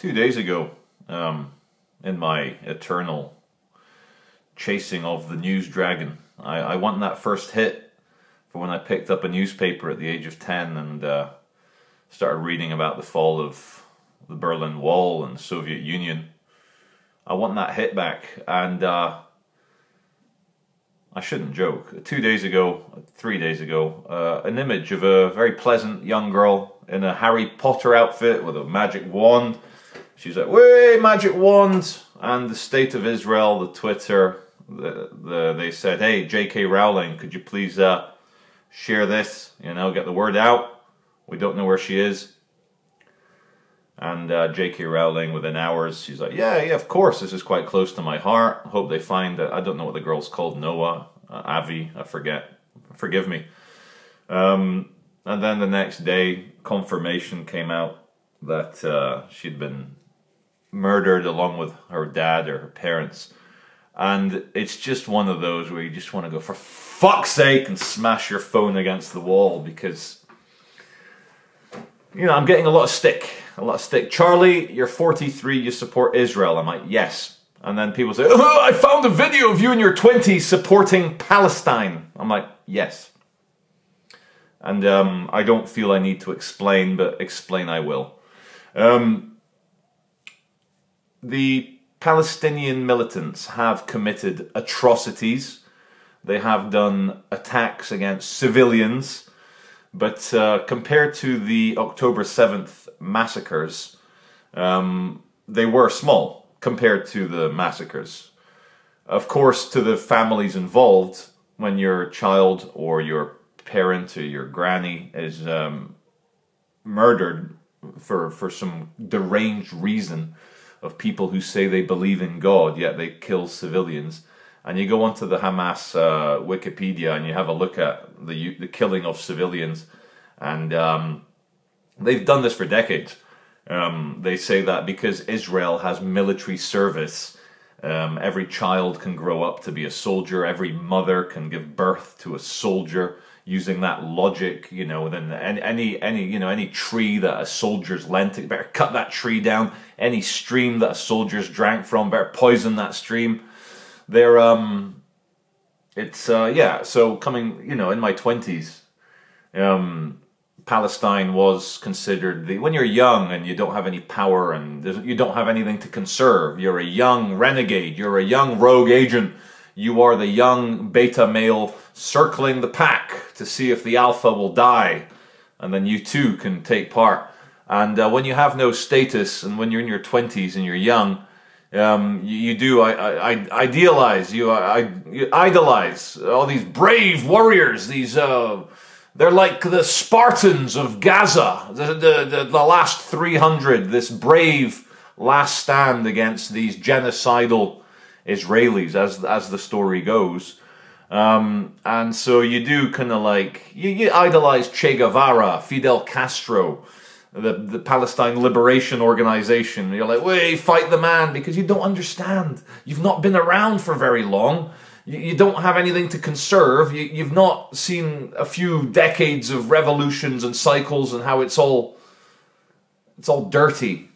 2 days ago, in my eternal chasing of the news dragon, I won that first hit for when I picked up a newspaper at the age of 10 and started reading about the fall of the Berlin Wall and the Soviet Union. I want that hit back, and I shouldn't joke. 2 days ago, 3 days ago, an image of a very pleasant young girl in a Harry Potter outfit with a magic wand. She's like, "Way, magic wand!" And the State of Israel, the Twitter, they said, "Hey, J.K. Rowling, could you please share this? You know, get the word out. We don't know where she is." And J.K. Rowling, within hours, she's like, yeah, of course, this is quite close to my heart. Hope they find it. I don't know what the girl's called, Noah, Avi, I forget. Forgive me. And then the next day, confirmation came out that she'd been murdered along with her dad or her parents. And it's just one of those where you just want to go, for fuck's sake, and smash your phone against the wall, because, you know, I'm getting a lot of stick. Charlie, you're 43, you support Israel. I'm like, yes. And then people say, "Oh, I found a video of you in your 20s supporting Palestine." I'm like, yes. And I don't feel I need to explain, but explain I will. The Palestinian militants have committed atrocities. They have done attacks against civilians. But compared to the October 7th massacres, they were small compared to the massacres. Of course, to the families involved, when your child or your parent or your granny is murdered for some deranged reason of people who say they believe in God, yet they kill civilians, and you go onto the Hamas Wikipedia and you have a look at the killing of civilians, and they've done this for decades. They say that because Israel has military service, every child can grow up to be a soldier, every mother can give birth to a soldier. Using that logic, you know, then any tree that a soldier's lent, you better cut that tree down. Any stream that a soldier's drank from, better poison that stream. They're so coming, you know, in my 20s, Palestine was considered when you're young and you don't have any power and you don't have anything to conserve, you're a young renegade, you're a young rogue agent, you are the young beta male circling the pack to see if the alpha will die, and then you too can take part. And when you have no status, and when you're in your 20s and you're young, you do idealize, you idolize all these brave warriors. These they're like the Spartans of Gaza, the last 300. This brave last stand against these genocidal Israelis, as the story goes. And so you do kind of like, you idolize Che Guevara, Fidel Castro, the Palestine Liberation Organization. You're like, wait, fight the man, because you don't understand. You've not been around for very long. You don't have anything to conserve. You've not seen a few decades of revolutions and cycles and how it's all dirty.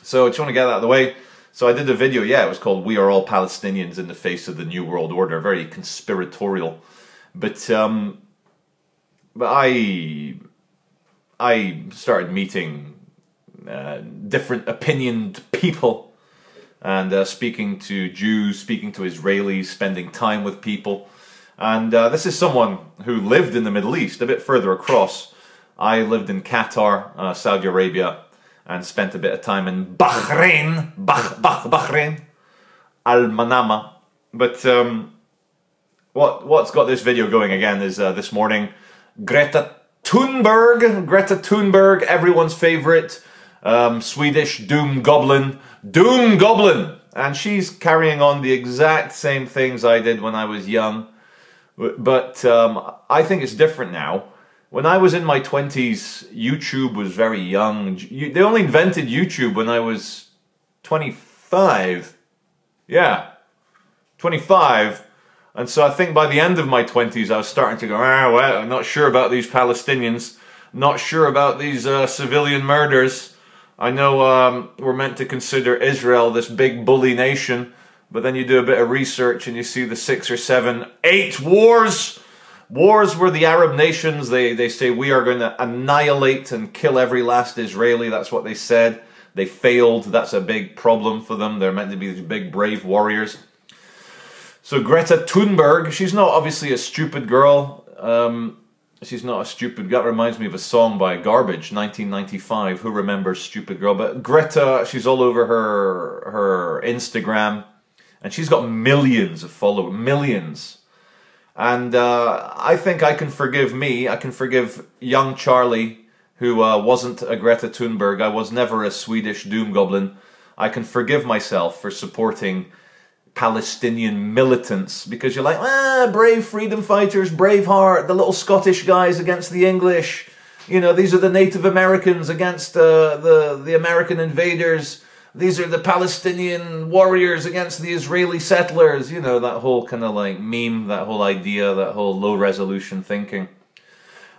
So I just want to get that out of the way. So I did a video, it was called "We Are All Palestinians in the Face of the New World Order," very conspiratorial. But I started meeting different opinioned people, and speaking to Jews, speaking to Israelis, spending time with people. And this is someone who lived in the Middle East, a bit further across. I lived in Qatar, Saudi Arabia, and spent a bit of time in Bahrain, Al-Manama. But what's got this video going again is this morning, Greta Thunberg, everyone's favorite Swedish doom goblin, and she's carrying on the exact same things I did when I was young. But I think it's different now. When I was in my 20s, YouTube was very young. They only invented YouTube when I was 25. Yeah, 25. And so I think by the end of my 20s, I was starting to go, well, I'm not sure about these Palestinians. Not sure about these civilian murders. I know we're meant to consider Israel this big bully nation, but then you do a bit of research and you see the 6 or 7, 8 wars. Wars where the Arab nations, they say we are going to annihilate and kill every last Israeli. That's what they said. They failed. That's a big problem for them. They're meant to be these big brave warriors. So Greta Thunberg, she's not obviously a stupid girl. She's not a stupid... That reminds me of a song by Garbage, 1995. Who remembers Stupid Girl? But Greta, she's all over her Instagram. And she's got millions of followers. Millions. And I think I can forgive me. I can forgive young Charlie, who wasn't a Greta Thunberg. I was never a Swedish doom goblin. I can forgive myself for supporting Palestinian militants, because you're like, brave freedom fighters, Braveheart, the little Scottish guys against the English. You know, these are the Native Americans against the American invaders. These are the Palestinian warriors against the Israeli settlers. You know, that whole kind of like meme, that whole idea, that whole low resolution thinking.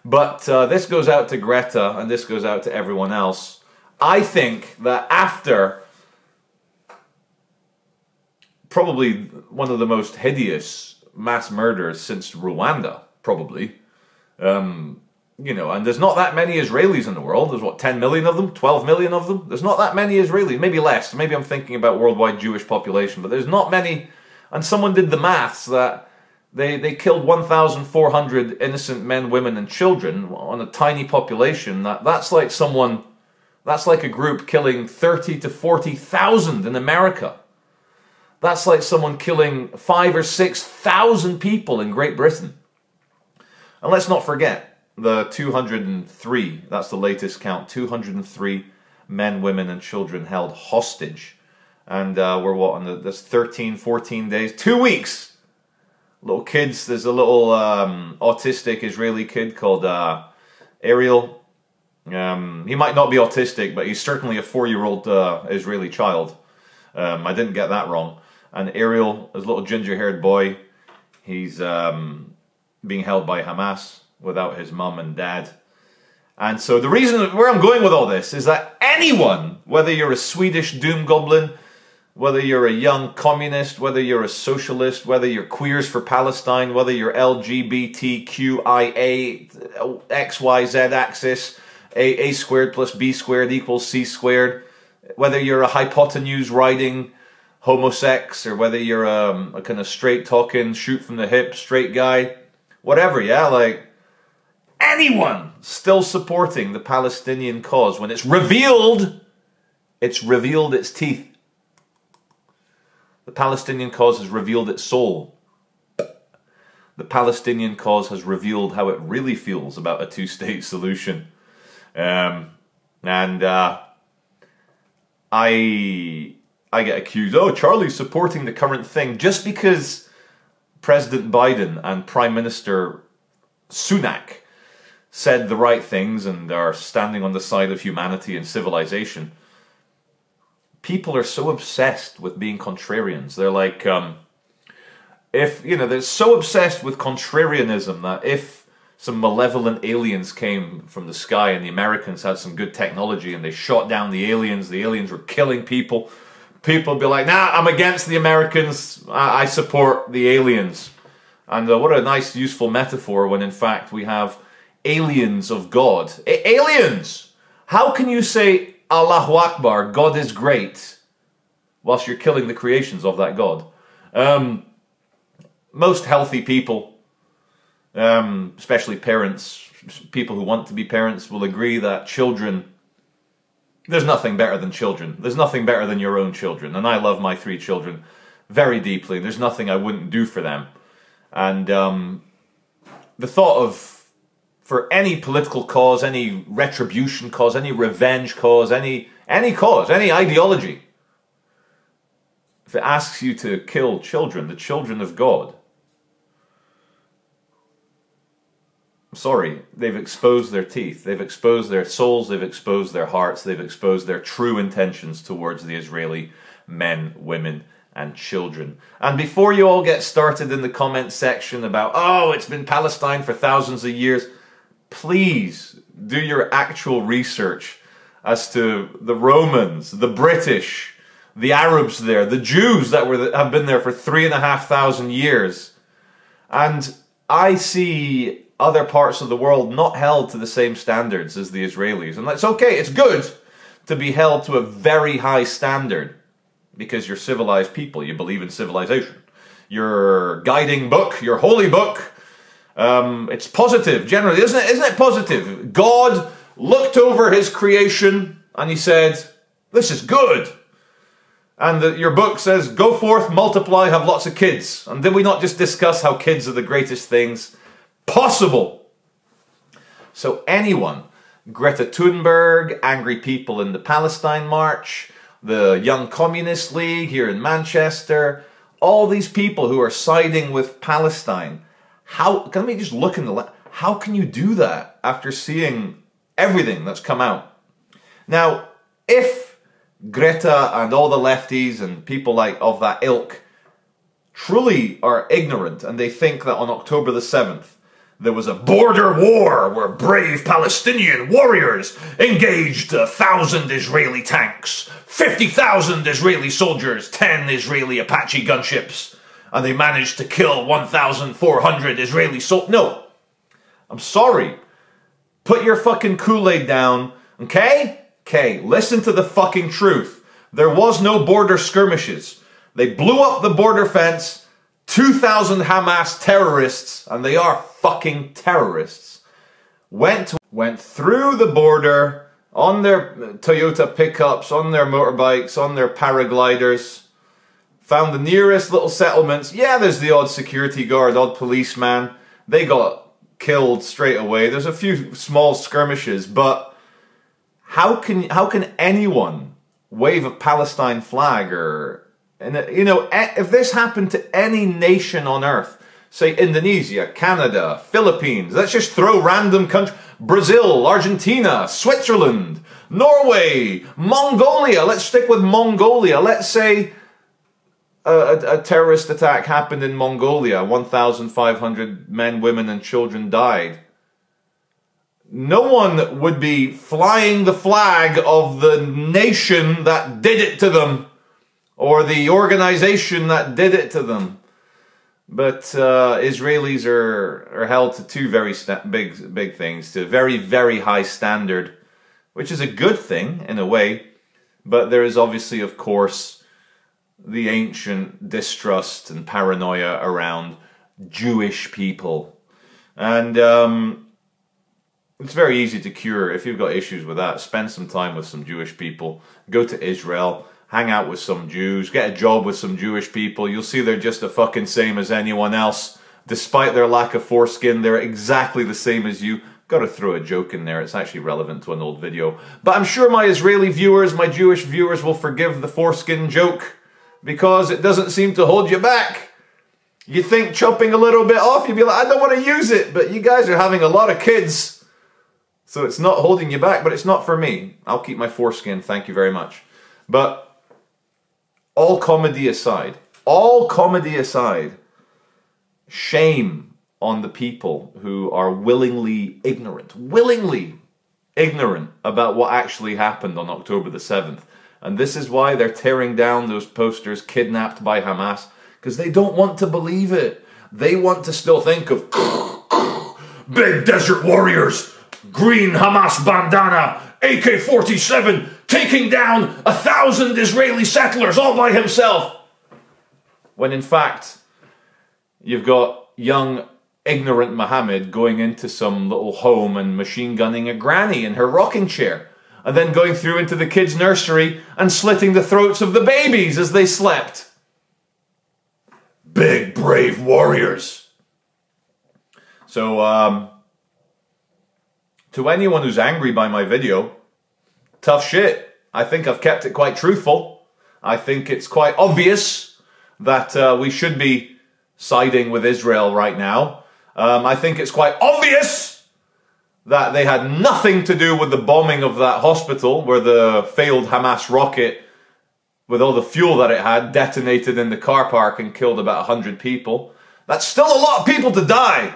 But this goes out to Greta, and this goes out to everyone else. I think that after probably one of the most hideous mass murders since Rwanda, probably. You know, and there's not that many Israelis in the world. There's, what, 10 million of them? 12 million of them? There's not that many Israelis. Maybe less. Maybe I'm thinking about worldwide Jewish population. But there's not many. And someone did the maths that they killed 1,400 innocent men, women, and children on a tiny population. That's like someone... That's like a group killing 30 to 40,000 in America. That's like someone killing 5,000 or 6,000 people in Great Britain. And let's not forget the 203, that's the latest count, 203 men, women, and children held hostage. And we're what, on this 13, 14 days, 2 weeks. Little kids, there's a little autistic Israeli kid called Ariel. He might not be autistic, but he's certainly a 4-year-old Israeli child. I didn't get that wrong. And Ariel, his little ginger-haired boy, he's being held by Hamas without his mum and dad. And so the reason where I'm going with all this is that anyone, whether you're a Swedish doom goblin, whether you're a young communist, whether you're a socialist, whether you're queers for Palestine, whether you're LGBTQIA, XYZ axis, A squared plus B squared equals C squared, whether you're a hypotenuse riding homosex, or whether you're a kind of straight talking, shoot from the hip, straight guy, whatever, yeah, like anyone still supporting the Palestinian cause, when it's revealed its teeth. The Palestinian cause has revealed its soul. The Palestinian cause has revealed how it really feels about a two-state solution. I get accused, Charlie's supporting the current thing, just because President Biden and Prime Minister Sunak said the right things and are standing on the side of humanity and civilization. People are so obsessed with being contrarians. They're like, they're so obsessed with contrarianism that if some malevolent aliens came from the sky and the Americans had some good technology and they shot down the aliens were killing people, people would be like, nah, I'm against the Americans, I support the aliens. And what a nice, useful metaphor when in fact we have aliens of God. Aliens! How can you say Allahu Akbar, God is great, whilst you're killing the creations of that God? Most healthy people, especially parents, people who want to be parents, will agree that children, there's nothing better than children. There's nothing better than your own children. And I love my 3 children very deeply. There's nothing I wouldn't do for them. And the thought of, for any political cause, any retribution cause, any revenge cause, any cause, any ideology, if it asks you to kill children, the children of God, I'm sorry, they've exposed their teeth, they've exposed their souls, they've exposed their hearts, they've exposed their true intentions towards the Israeli men, women, and children. And before you all get started in the comment section about, it's been Palestine for thousands of years, please do your actual research as to the Romans, the British, the Arabs there, the Jews that have been there for 3,500 years. And I see other parts of the world not held to the same standards as the Israelis. And that's okay, it's good to be held to a very high standard because you're civilized people, you believe in civilization. Your guiding book, your holy book, it's positive generally, isn't it positive? God looked over his creation and he said, this is good. And your book says, go forth, multiply, have lots of kids. And did we not just discuss how kids are the greatest things possible? So anyone, Greta Thunberg, angry people in the Palestine March, the Young Communist League here in Manchester, all these people who are siding with Palestine, how can we just look in the how can you do that after seeing everything that's come out? Now, if Greta and all the lefties and people like of that ilk truly are ignorant and they think that on October the 7th there was a border war where brave Palestinian warriors engaged 1,000 Israeli tanks, 50,000 Israeli soldiers, 10 Israeli Apache gunships, and they managed to kill 1,400 Israeli soldiers. No, I'm sorry. Put your fucking Kool-Aid down, okay? Okay, listen to the fucking truth. There was no border skirmishes. They blew up the border fence. 2,000 Hamas terrorists, and they are fucking terrorists, went through the border on their Toyota pickups, on their motorbikes, on their paragliders, found the nearest little settlements. Yeah, there's the odd security guard, odd policeman. They got killed straight away. There's a few small skirmishes, but how can anyone wave a Palestine flag or... And, you know, if this happened to any nation on earth, say Indonesia, Canada, Philippines, let's just throw random countries, Brazil, Argentina, Switzerland, Norway, Mongolia, let's stick with Mongolia. Let's say a terrorist attack happened in Mongolia, 1,500 men, women and children died. No one would be flying the flag of the nation that did it to them, or the organization that did it to them. But Israelis are held to two very big things, to a very, very high standard, which is a good thing in a way. But there is obviously, of course, the ancient distrust and paranoia around Jewish people. And it's very easy to cure. If you've got issues with that, spend some time with some Jewish people. Go to Israel. Hang out with some Jews, get a job with some Jewish people. You'll see they're just the fucking same as anyone else. Despite their lack of foreskin, they're exactly the same as you. Got to throw a joke in there. It's actually relevant to an old video. But I'm sure my Israeli viewers, my Jewish viewers will forgive the foreskin joke because it doesn't seem to hold you back. You think chopping a little bit off, you'd be like, I don't want to use it. But you guys are having a lot of kids. So it's not holding you back, but it's not for me. I'll keep my foreskin. Thank you very much. But all comedy aside, shame on the people who are willingly ignorant about what actually happened on October the 7th. And this is why they're tearing down those posters, kidnapped by Hamas, because they don't want to believe it. They want to still think of big desert warriors, green Hamas bandana, AK-47, taking down 1,000 Israeli settlers all by himself. When in fact, you've got young, ignorant Mohammed going into some little home and machine gunning a granny in her rocking chair, and then going through into the kids' nursery and slitting the throats of the babies as they slept. Big, brave warriors. So, to anyone who's angry by my video, tough shit. I think I've kept it quite truthful. I think it's quite obvious that we should be siding with Israel right now. I think it's quite obvious that they had nothing to do with the bombing of that hospital where the failed Hamas rocket, with all the fuel that it had, detonated in the car park and killed about 100 people. That's still a lot of people to die.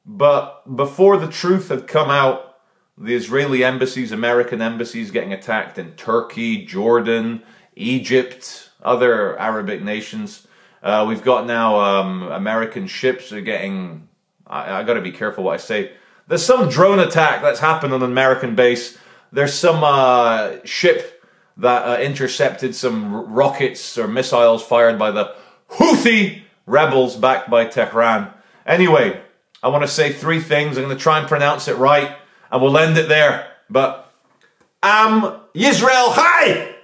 But before the truth had come out, the Israeli embassies, American embassies getting attacked in Turkey, Jordan, Egypt, other Arabic nations. We've got now American ships are getting... I got to be careful what I say. There's some drone attack that's happened on an American base. There's some ship that intercepted some rockets or missiles fired by the Houthi rebels backed by Tehran. Anyway, I want to say three things. I'm going to try and pronounce it right, and we'll end it there. But Yisrael Chai!